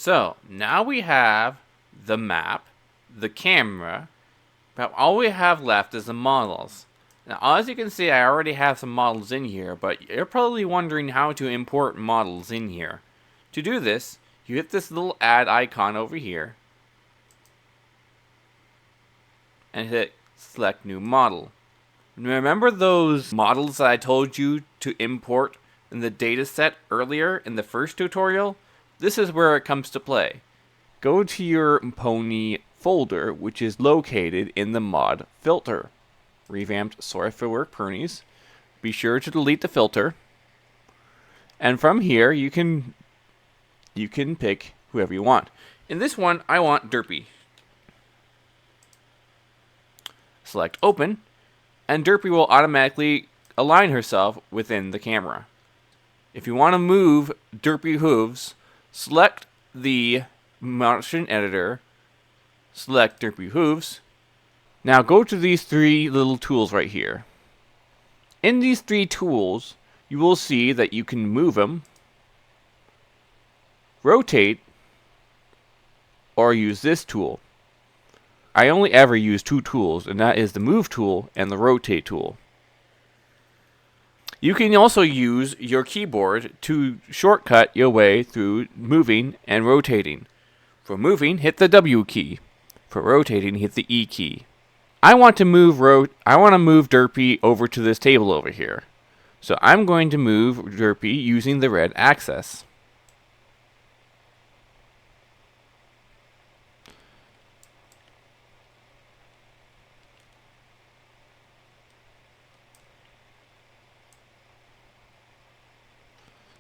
So now we have the map, the camera, but all we have left is the models. Now, as you can see, I already have some models in here, but you're probably wondering how to import models in here. To do this, you hit this little add icon over here, and hit select new model. Remember those models that I told you to import in the dataset earlier in the first tutorial? This is where it comes to play. Go to your pony folder, which is located in the mod filter. Revamped Sorry for Work ponies. Be sure to delete the filter. And from here, you can pick whoever you want. In this one, I want Derpy. Select open, and Derpy will automatically align herself within the camera. If you want to move Derpy hooves, select the motion editor, select Derpy hooves. Now go to these three little tools right here. In these three tools, you will see that you can move them, rotate, or use this tool. I only ever use two tools, and that is the move tool and the rotate tool. You can also use your keyboard to shortcut your way through moving and rotating. For moving, hit the W key. For rotating, hit the E key. I want to move Derpy over to this table over here. So I'm going to move Derpy using the red axis.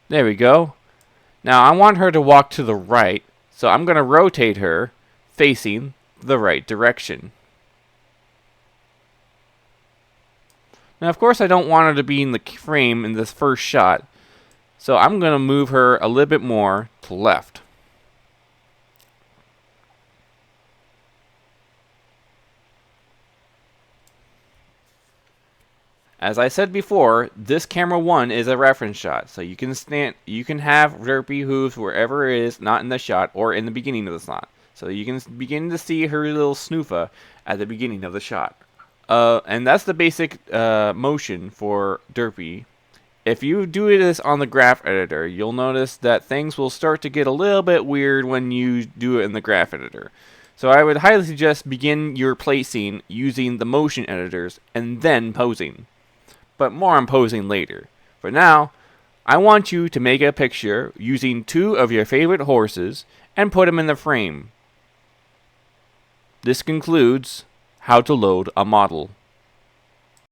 There we go. Now I want her to walk to the right, so I'm going to rotate her facing the right direction. Now of course I don't want her to be in the frame in this first shot, so I'm going to move her a little bit more to left. As I said before, this camera 1 is a reference shot, so you can have Derpy hooves wherever it is, not in the shot or in the beginning of the shot. So you can begin to see her little snoofa at the beginning of the shot. And that's the basic motion for Derpy. If you do this on the graph editor, you'll notice that things will start to get a little bit weird when you do it in the graph editor. So I would highly suggest begin your placing using the motion editors and then posing. But more on posing later. For now, I want you to make a picture using two of your favorite horses and put them in the frame. This concludes how to load a model.